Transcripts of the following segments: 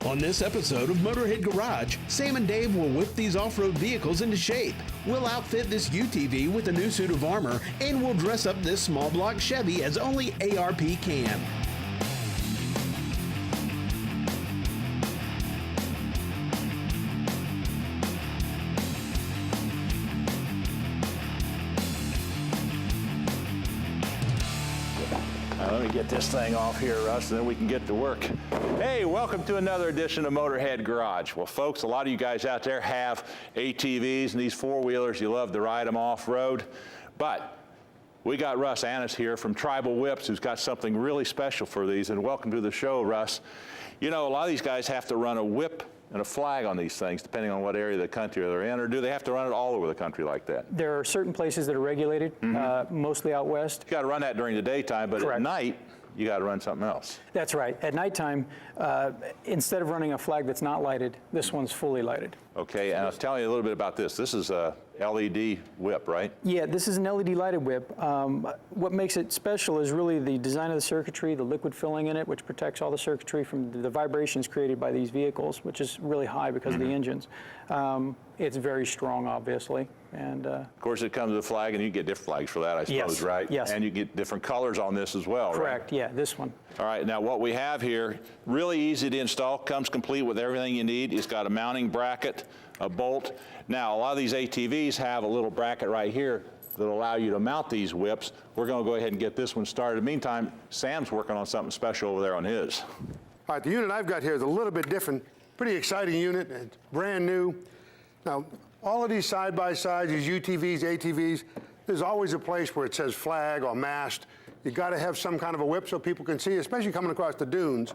On this episode of Motorhead Garage, Sam and Dave will whip these off-road vehicles into shape. We'll outfit this UTV with a new suit of armor, and we'll dress up this small block Chevy as only ARP can. Let me get this thing off here, Russ, and then we can get to work. Hey, welcome to another edition of Motorhead Garage. Well, folks, a lot of you guys out there have ATVs and these four-wheelers. You love to ride them off-road. But we got Russ Annis here from Tribal Whips, who's got something really special for these. And welcome to the show, Russ. You know, a lot of these guys have to run a whip and a flag on these things, depending on what area of the country they're in, or do they have to run it all over the country like that? There are certain places that are regulated, mostly out west. You got to run that during the daytime, but Correct. At night, you got to run something else. That's right. At nighttime, instead of running a flag that's not lighted, this one's fully lighted. Okay, and I'll tell you a little bit about this. This is a LED whip, right? Yeah, this is an LED lighted whip. What makes it special is really the design of the circuitry, the liquid filling in it, which protects all the circuitry from the vibrations created by these vehicles, which is really high because of the engines. It's very strong, obviously. And of course, it comes with a flag, and you get different flags for that, I suppose, Yes, right? yes. And you get different colors on this as well, correct, right? yeah, this one. All right, now what we have here, really easy to install, comes complete with everything you need. It's got a mounting bracket, a bolt. Now, a lot of these ATVs have a little bracket right here that'll allow you to mount these whips. We're going to go ahead and get this one started. In the meantime, Sam's working on something special over there on his. All right, the unit I've got here is a little bit different. Pretty exciting unit, and it's brand new. Now, all of these side-by-sides, these UTVs, ATVs, there's always a place where it says flag or mast. You got to have some kind of a whip so people can see, especially coming across the dunes.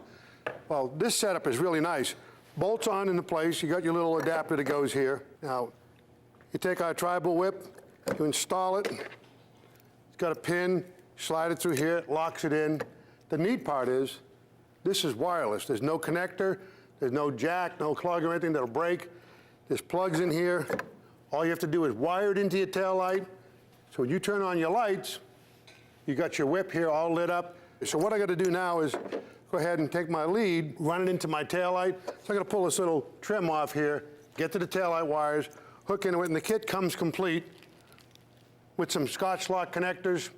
Well, this setup is really nice. Bolts on into place. You got your little adapter that goes here. Now, you take our Tribal whip, you install it. It's got a pin, slide it through here, it locks it in. The neat part is, this is wireless. There's no connector, there's no jack, no plug or anything that'll break. This plugs in here. All you have to do is wire it into your tail light. So when you turn on your lights, you got your whip here all lit up. So what I got to do now is go ahead and take my lead, run it into my tail light. So I got to pull this little trim off here, get to the tail light wires, hook into it, and the kit comes complete with some Scotch lock connectors.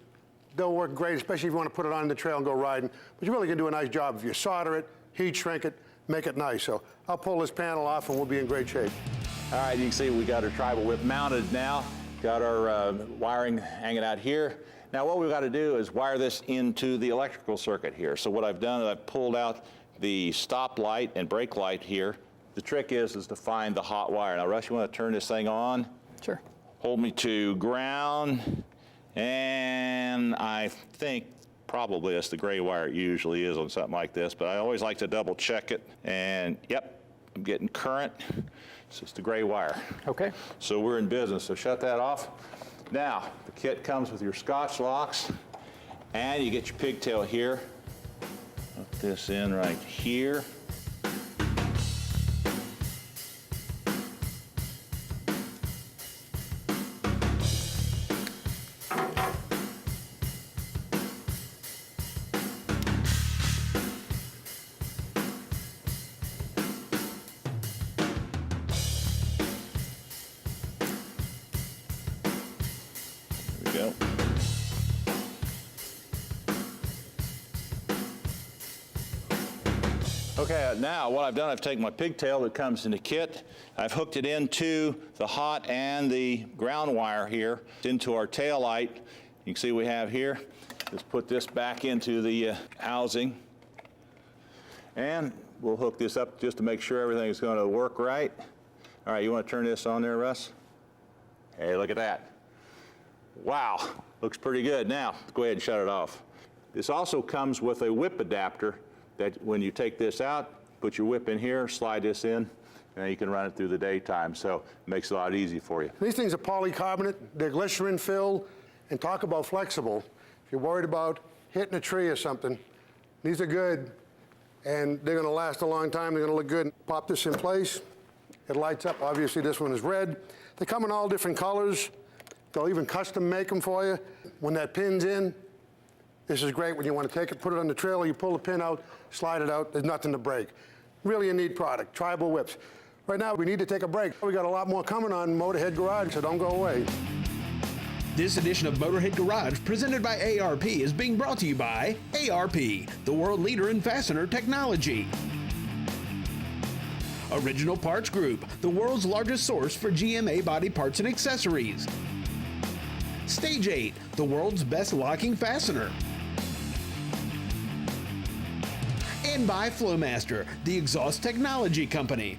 They'll work great, especially if you want to put it on the trail and go riding. But you really can do a nice job if you solder it, heat shrink it, make it nice. So I'll pull this panel off and we'll be in great shape. All right, you can see we got our Tribal whip mounted now. Got our wiring hanging out here. Now what we've got to do is wire this into the electrical circuit here. So what I've done is I've pulled out the stop light and brake light here. The trick is to find the hot wire. Now Russ, you want to turn this thing on? Sure. Hold me to ground, and I think probably that's the gray wire it usually is on something like this, but I always like to double check it. And yep, I'm getting current. It's just the gray wire. Okay. So we're in business, so shut that off. Now, the kit comes with your Scotch locks, and you get your pigtail here. Put this in right here. Go. Okay, now what I've done, I've taken my pigtail that comes in the kit, I've hooked it into the hot and the ground wire here, into our tail light. You can see we have here. Let's put this back into the housing. And we'll hook this up just to make sure everything's going to work right. All right, you want to turn this on there, Russ? Hey, look at that. Wow, looks pretty good. Now, go ahead and shut it off. This also comes with a whip adapter that when you take this out, put your whip in here, slide this in, and you can run it through the daytime. So it makes it a lot easier for you. These things are polycarbonate, they're glycerin filled, and talk about flexible. If you're worried about hitting a tree or something, these are good, and they're gonna last a long time, they're gonna look good. Pop this in place, it lights up. Obviously this one is red. They come in all different colors. They'll even custom make them for you. When that pin's in, this is great when you want to take it, put it on the trailer, you pull the pin out, slide it out, there's nothing to break. Really a neat product, tribal whips. Right now, we need to take a break. We got a lot more coming on Motorhead Garage, so don't go away. This edition of Motorhead Garage, presented by ARP, is being brought to you by ARP, the world leader in fastener technology. Original Parts Group, the world's largest source for GMA body parts and accessories. Stage 8, the world's best locking fastener. And by Flowmaster, the exhaust technology company.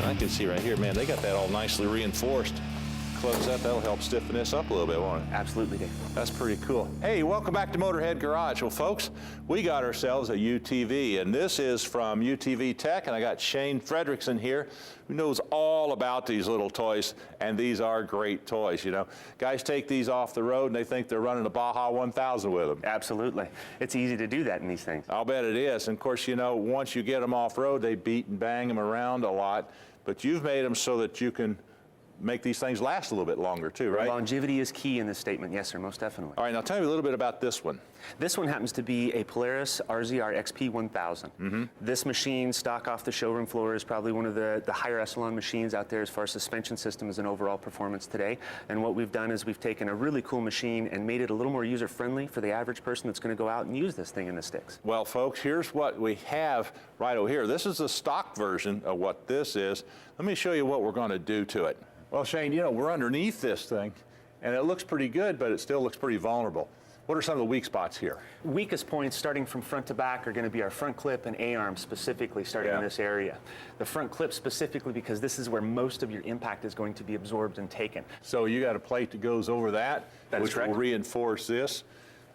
I can see right here, man, they got that all nicely reinforced. Close that, that'll help stiffen this up a little bit, won't it? Absolutely, Dave. That's pretty cool. Hey, welcome back to Motorhead Garage. Well, folks, we got ourselves a UTV, and this is from UTV Tech, and I got Shane Fredrickson here, who knows all about these little toys, and these are great toys, you know. Guys take these off the road, and they think they're running a Baja 1000 with them. Absolutely. It's easy to do that in these things. I'll bet it is. And, of course, you know, once you get them off-road, they beat and bang them around a lot, but you've made them so that you can make these things last a little bit longer too, right? Longevity is key in this statement. Yes, sir, most definitely. All right, now tell me a little bit about this one. This one happens to be a Polaris RZR XP 1000. This machine, stock off the showroom floor, is probably one of the higher echelon machines out there as far as suspension systems and overall performance today. And what we've done is we've taken a really cool machine and made it a little more user-friendly for the average person that's going to go out and use this thing in the sticks. Well, folks, here's what we have right over here. This is the stock version of what this is. Let me show you what we're going to do to it. Well, Shane, you know, we're underneath this thing, and it looks pretty good, but it still looks pretty vulnerable. What are some of the weak spots here? Weakest points starting from front to back are going to be our front clip and A-arm specifically starting in this area. The front clip specifically because this is where most of your impact is going to be absorbed and taken. So you got a plate that goes over that, which will reinforce this.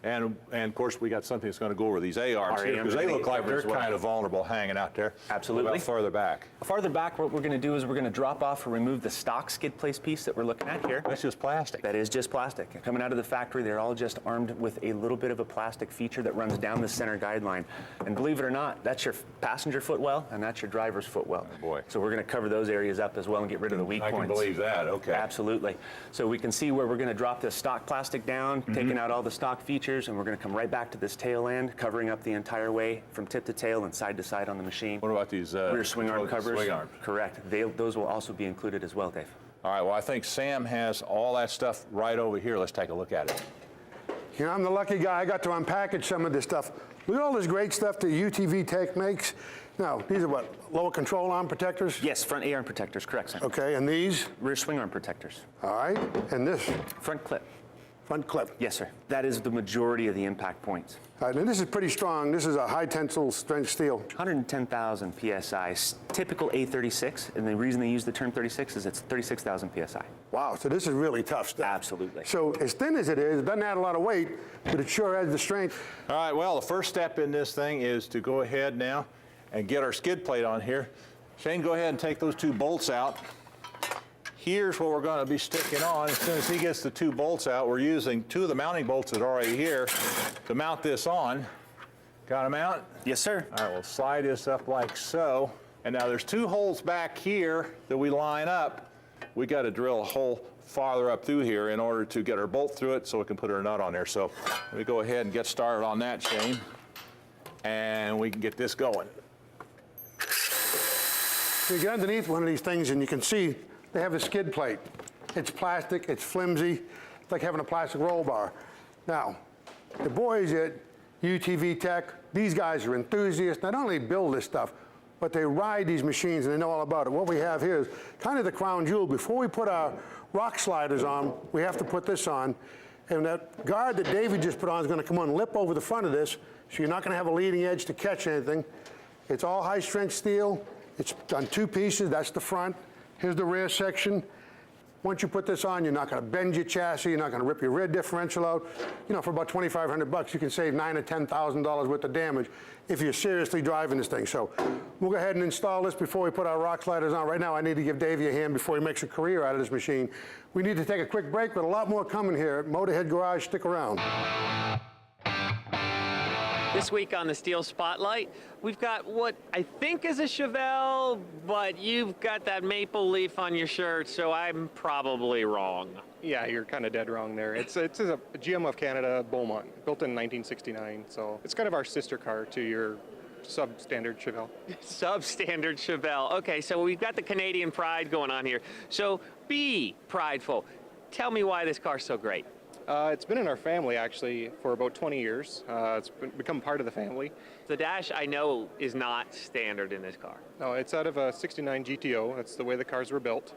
And of course, we got something that's going to go over these A-arms here because they look like they're kind of vulnerable hanging out there. Absolutely. About farther back. Farther back, what we're going to do is we're going to drop off or remove the stock skid place piece that we're looking at here. That's just plastic. That is just plastic. Coming out of the factory, they're all just armed with a little bit of a plastic feature that runs down the center guideline. And believe it or not, that's your passenger footwell and that's your driver's footwell. Oh boy. So we're going to cover those areas up as well and get rid of the weak points. I can believe that, okay. Absolutely. So we can see where we're going to drop this stock plastic down, taking out all the stock features, and we're going to come right back to this tail end, covering up the entire way from tip to tail and side to side on the machine. What about these rear swing arm covers? Swing arms. Correct. Those will also be included as well, Dave. All right, well, I think Sam has all that stuff right over here. Let's take a look at it. You know, I'm the lucky guy. I got to unpackage some of this stuff. Look at all this great stuff that UTV Tech makes. Now, these are what, lower control arm protectors? Yes, front A-arm protectors, correct, sir. Okay, and these? Rear swing arm protectors. All right, and this? Front clip. Front clip. Yes, sir. That is the majority of the impact points. All right, and this is pretty strong. This is a high tensile strength steel. 110,000 PSI, typical A36, and the reason they use the term 36 is it's 36,000 PSI. Wow, so this is really tough stuff. Absolutely. So as thin as it is, it doesn't add a lot of weight, but it sure adds the strength. All right, well, the first step in this thing is to go ahead now and get our skid plate on here. Shane, go ahead and take those two bolts out. Here's what we're going to be sticking on. As soon as he gets the two bolts out, we're using two of the mounting bolts that are already here to mount this on. Got them out? Yes, sir. All right, we'll slide this up like so. And now there's two holes back here that we line up. We got to drill a hole farther up through here in order to get our bolt through it so we can put our nut on there. So let me go ahead and get started on that, Shane. And we can get this going. You get underneath one of these things and you can see they have a skid plate. It's plastic, it's flimsy. It's like having a plastic roll bar. Now, the boys at UTV Tech, these guys are enthusiasts. Not only build this stuff, but they ride these machines and they know all about it. What we have here is kind of the crown jewel. Before we put our rock sliders on, we have to put this on. And that guard that David just put on is going to come on and lip over the front of this, so you're not going to have a leading edge to catch anything. It's all high-strength steel. It's on two pieces. That's the front. Here's the rear section. Once you put this on, you're not going to bend your chassis. You're not going to rip your rear differential out. You know, for about $2,500, you can save $9,000 or $10,000 worth of damage if you're seriously driving this thing. So we'll go ahead and install this before we put our rock sliders on. Right now, I need to give Davey a hand before he makes a career out of this machine. We need to take a quick break, but a lot more coming here at Motorhead Garage. Stick around. This week on the Steel Spotlight, we've got what I think is a Chevelle, but you've got that maple leaf on your shirt, so I'm probably wrong. Yeah, you're kind of dead wrong there. It's a GM of Canada Beaumont, built in 1969, so it's kind of our sister car to your substandard Chevelle. Substandard Chevelle. Okay, so we've got the Canadian pride going on here. So be prideful. Tell me why this car's so great. It's been in our family, actually, for about 20 years. It's become part of the family. The dash, I know, is not standard in this car. No, it's out of a 69 GTO. That's the way the cars were built.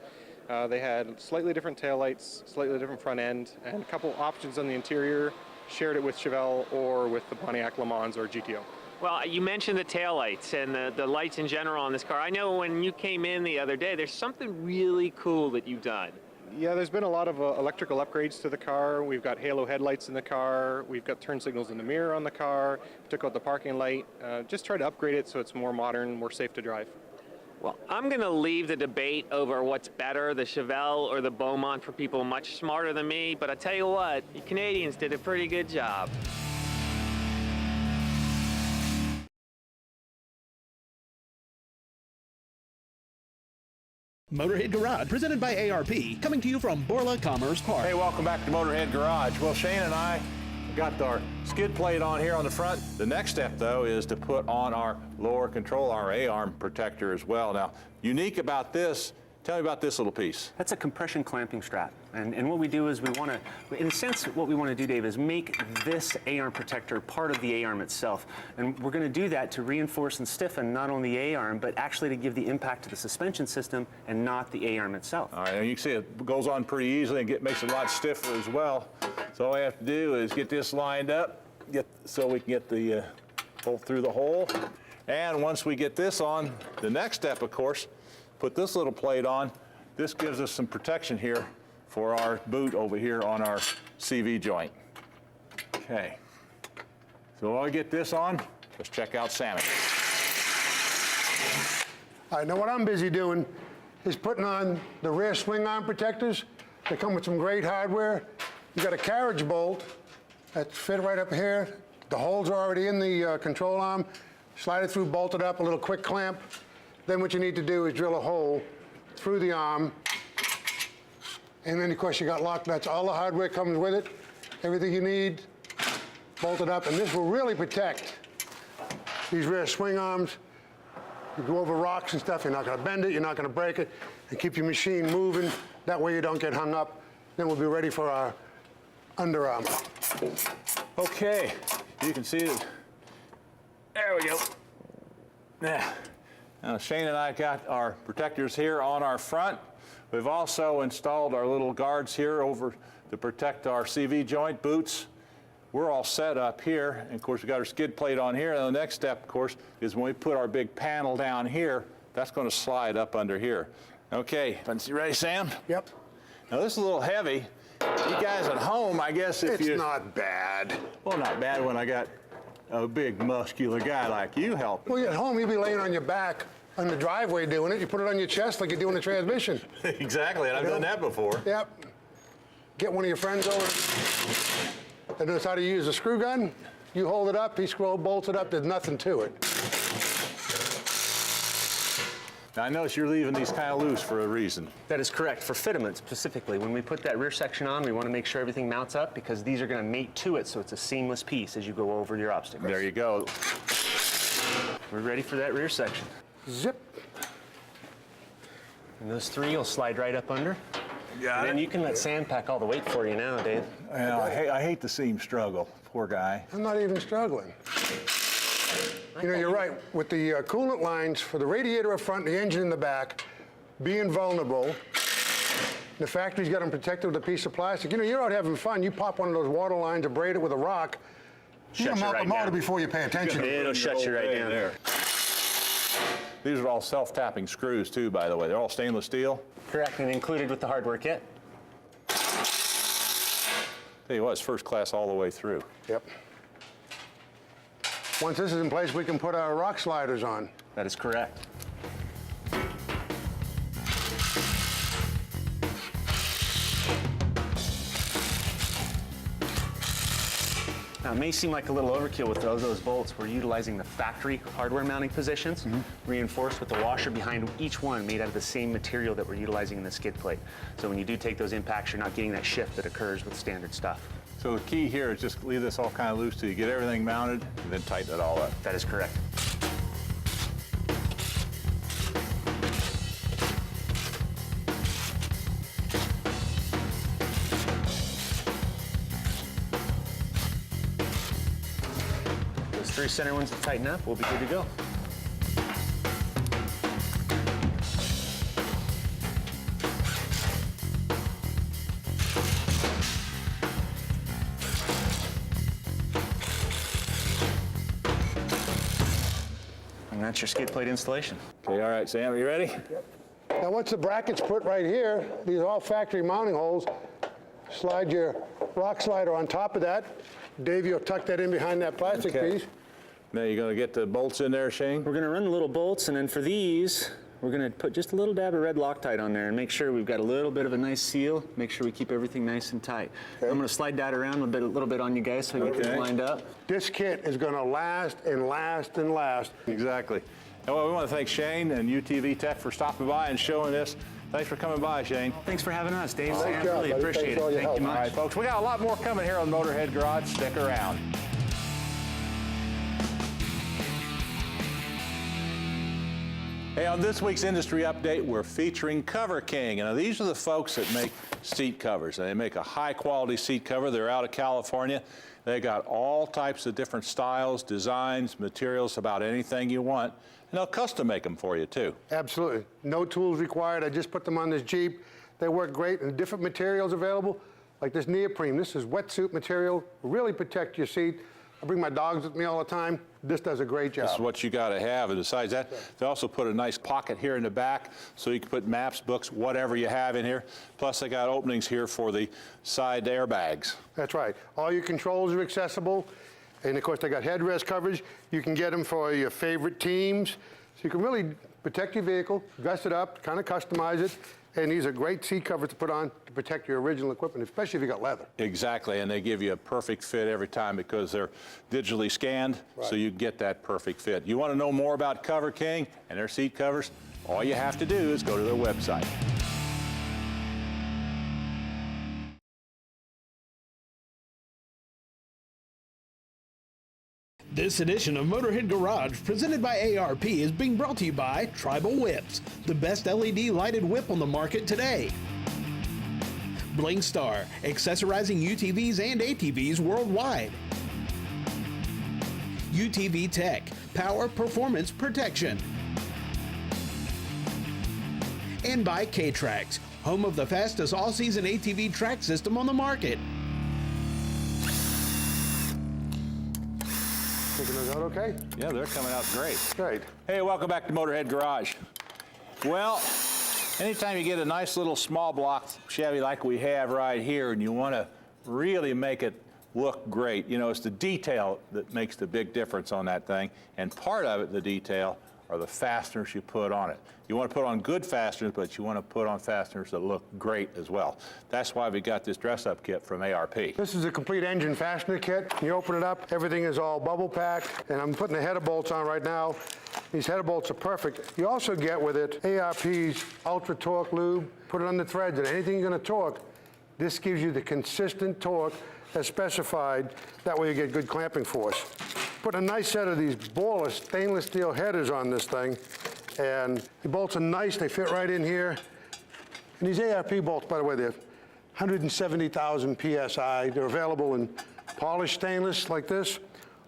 They had slightly different taillights, slightly different front end, and a couple options on the interior. Shared it with Chevelle or with the Pontiac Le Mans or GTO. Well, you mentioned the taillights and the lights in general on this car. I know when you came in the other day, there's something really cool that you've done. Yeah, there's been a lot of electrical upgrades to the car. We've got halo headlights in the car. We've got turn signals in the mirror on the car. We took out the parking light. Just tried to upgrade it so it's more modern, more safe to drive. Well, I'm going to leave the debate over what's better, the Chevelle or the Beaumont, for people much smarter than me, but I tell you what, you Canadians did a pretty good job. Motorhead Garage, presented by ARP, coming to you from Borla Commerce Park. Hey, welcome back to Motorhead Garage. Well, Shane and I got our skid plate on here on the front. The next step, though, is to put on our lower control, our A-arm protector as well. Now, unique about this, tell me about this little piece. That's a compression clamping strap. And what we do is we want to, in a sense, what we want to do, Dave, is make this A-arm protector part of the A-arm itself. And we're going to do that to reinforce and stiffen not only the A-arm, but actually to give the impact to the suspension system and not the A-arm itself. All right, and you can see it goes on pretty easily and makes it a lot stiffer as well. So all I have to do is get this lined up, so we can get the bolt through the hole. And once we get this on, the next step, of course, put this little plate on. This gives us some protection here for our boot over here on our CV joint. Okay, so while I get this on, let's check out Sammy. All right, now what I'm busy doing is putting on the rear swing arm protectors. They come with some great hardware. You got a carriage bolt that's fit right up here. The holes are already in the control arm. Slide it through, bolt it up, a little quick clamp. Then what you need to do is drill a hole through the arm. And then, of course, you got lock nuts. All the hardware comes with it. Everything you need, bolted up. And this will really protect these rear swing arms. You go over rocks and stuff, you're not going to bend it, you're not going to break it, and keep your machine moving. That way you don't get hung up. Then we'll be ready for our underarm. Okay, you can see it. There we go. Yeah. Now Shane and I got our protectors here on our front. We've also installed our little guards here over to protect our CV joint boots. We're all set up here. And of course, we got our skid plate on here. And the next step, of course, is when we put our big panel down here, that's going to slide up under here. Okay, you ready, Sam? Yep. Now this is a little heavy. You guys at home, I guess if It's not bad. Well, not bad when I got a big muscular guy like you helping. Well, at home, you'd be laying on your back on the driveway doing it. You put it on your chest like you're doing the transmission. Exactly, and I've done that before. Yep. Get one of your friends over that knows how to use a screw gun. You hold it up, he bolts it up, there's nothing to it. Now, I notice you're leaving these kind of loose for a reason. That is correct. For fitment specifically, when we put that rear section on, we want to make sure everything mounts up because these are going to mate to it so it's a seamless piece as you go over your obstacles. There you go. We're ready for that rear section. Zip. And those three will slide right up under. Got And it. you can let Sam pack all the weight for you now, Dave. Well, I hate to see him struggle. Poor guy. I'm not even struggling. You know, you're right. With the coolant lines for the radiator up front, the engine in the back, being vulnerable, the factory's got them protected with a piece of plastic. You know, you're out having fun. You pop one of those water lines, abrade it with a rock. You Shut can you mount right the motor down. before you pay attention. It'll shut you right down. There. These are all self-tapping screws, too, by the way. They're all stainless steel. Correct, and included with the hardware kit. Tell you what, it's first class all the way through. Yep. Once this is in place, we can put our rock sliders on. That is correct. Now, it may seem like a little overkill with those bolts. We're utilizing the factory hardware mounting positions, reinforced with the washer behind each one made out of the same material that we're utilizing in the skid plate. So when you do take those impacts, you're not getting that shift that occurs with standard stuff. So the key here is just leave this all kind of loose till you get everything mounted and then tighten it all up. That is correct. Those 3 center ones that tighten up, we'll be good to go. And that's your skid plate installation. Okay, all right, Sam, are you ready? Now, once the bracket's put right here, these are all factory mounting holes. Slide your rock slider on top of that. Dave, you'll tuck that in behind that plastic piece. Now you're gonna get the bolts in there, Shane? We're gonna run the little bolts, and then for these, we're gonna put just a little dab of red Loctite on there and make sure we've got a little bit of a nice seal, make sure we keep everything nice and tight. Okay. I'm gonna slide that around a little bit on you guys so we get this lined up. This kit is gonna last and last and last. Exactly. And well, we want to thank Shane and UTV Tech for stopping by and showing this. Thanks for coming by, Shane. Thanks for having us, Dave. Nice Sam, job, really buddy. appreciate Thanks for all it. your Thank you help. much. All right, folks, we got a lot more coming here on Motorhead Garage. Stick around. Hey, on this week's Industry Update, we're featuring Cover King. And these are the folks that make seat covers. And they make a high-quality seat cover. They're out of California. They got all types of different styles, designs, materials, about anything you want. And they'll custom make them for you, too. Absolutely. No tools required. I just put them on this Jeep. They work great, and different materials available, like this neoprene. This is wetsuit material, really protect your seat. I bring my dogs with me all the time. This does a great job. This is what you got to have. And besides that, they also put a nice pocket here in the back so you can put maps, books, whatever you have in here. Plus, they got openings here for the side airbags. That's right. All your controls are accessible. And of course, they got headrest coverage. You can get them for your favorite teams. So you can really protect your vehicle, dress it up, kind of customize it. And these are great seat covers to put on to protect your original equipment, especially if you got leather. Exactly, and they give you a perfect fit every time because they're digitally scanned, so you get that perfect fit. You want to know more about Cover King and their seat covers? All you have to do is go to their website. This edition of Motorhead Garage, presented by ARP, is being brought to you by Tribal Whips, the best LED lighted whip on the market today. Bling Star, accessorizing UTVs and ATVs worldwide. UTV Tech, power, performance, protection. And by K-Trax, home of the fastest all-season ATV track system on the market. Taking those out okay? Yeah, they're coming out great. Great. Hey, welcome back to Motorhead Garage. Well, anytime you get a nice little small block Chevy like we have right here and you want to really make it look great, you know, it's the detail that makes the big difference on that thing. And part of it, the detail, are the fasteners you put on it. You want to put on good fasteners, but you want to put on fasteners that look great as well. That's why we got this dress-up kit from ARP. This is a complete engine fastener kit. You open it up, everything is all bubble packed, and I'm putting the header bolts on right now. These header bolts are perfect. You also get with it ARP's Ultra Torque Lube. Put it on the threads, and anything you're going to torque, this gives you the consistent torque as specified. That way you get good clamping force. Put a nice set of these ballless stainless steel headers on this thing, and the bolts are nice. They fit right in here. And these ARP bolts, by the way, they're 170,000 PSI. They're available in polished stainless like this,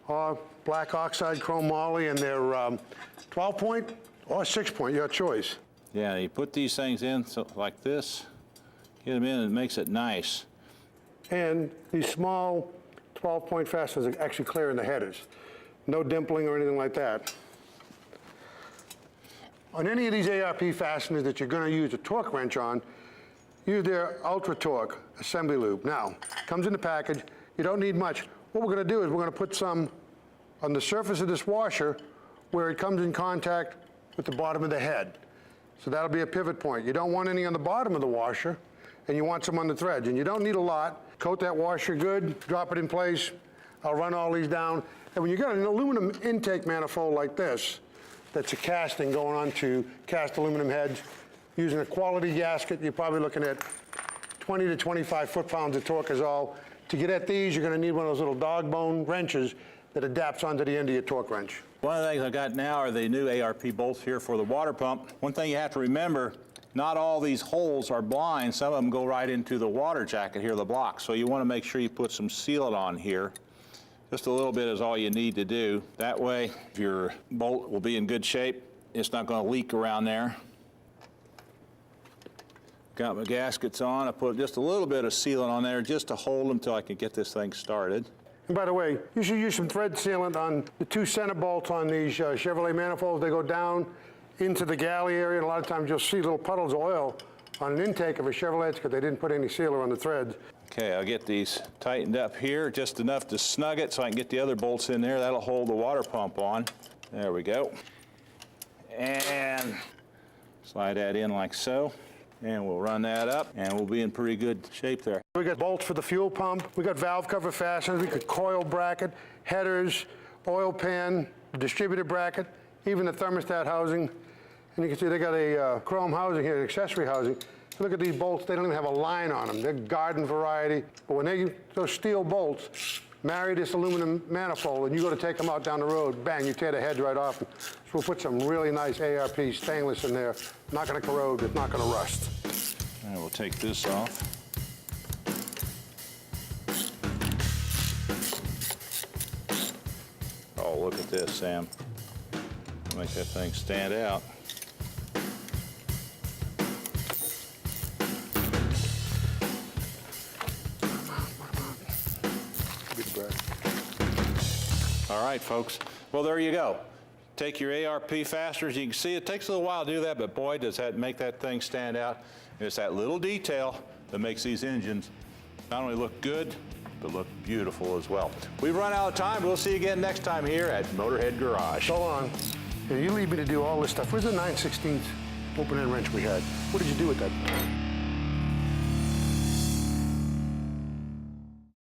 or black oxide chrome moly, and they're 12-point or 6-point, your choice. Yeah, you put these things in so, like this, get them in, and it makes it nice. And these small 12-point fasteners are actually clear in the headers. No dimpling or anything like that. On any of these ARP fasteners that you're going to use a torque wrench on, use their Ultra Torque assembly lube. Now, comes in the package. You don't need much. What we're going to do is we're going to put some on the surface of this washer where it comes in contact with the bottom of the head. So that'll be a pivot point. You don't want any on the bottom of the washer, and you want some on the threads. And you don't need a lot. Coat that washer good, drop it in place. I'll run all these down. And when you got an aluminum intake manifold like this, that's a casting going onto cast aluminum heads, using a quality gasket, you're probably looking at 20 to 25 foot-pounds of torque is all. To get at these, you're going to need one of those little dog bone wrenches that adapts onto the end of your torque wrench. One of the things I've got now are the new ARP bolts here for the water pump. One thing you have to remember, not all these holes are blind. Some of them go right into the water jacket here, the block. So you want to make sure you put some sealant on here. Just a little bit is all you need to do. That way, your bolt will be in good shape. It's not going to leak around there. Got my gaskets on. I put just a little bit of sealant on there just to hold them till I can get this thing started. And by the way, you should use some thread sealant on the two center bolts on these Chevrolet manifolds. They go down into the galley area, and a lot of times you'll see little puddles of oil on an intake of a Chevrolet because they didn't put any sealer on the threads. Okay, I'll get these tightened up here, just enough to snug it so I can get the other bolts in there. That'll hold the water pump on. There we go. And slide that in like so. And we'll run that up, and we'll be in pretty good shape there. We got bolts for the fuel pump. We got valve cover fasteners. We got coil bracket, headers, oil pan, distributor bracket, even the thermostat housing. And you can see they got a chrome housing here, accessory housing. Look at these bolts. They don't even have a line on them. They're garden variety. But when those steel bolts marry this aluminum manifold, and you go to take them out down the road, bang, you tear the heads right off. So we'll put some really nice ARP stainless in there. Not going to corrode. It's not going to rust. And we'll take this off. Oh, look at this, Sam. Make that thing stand out. All right, folks. Well, there you go. Take your ARP fasteners. You can see it takes a little while to do that, but boy, does that make that thing stand out. And it's that little detail that makes these engines not only look good, but look beautiful as well. We've run out of time. We'll see you again next time here at Motorhead Garage. So long. Hey, you leave me to do all this stuff. Where's the 9/16 open end wrench we had? What did you do with that?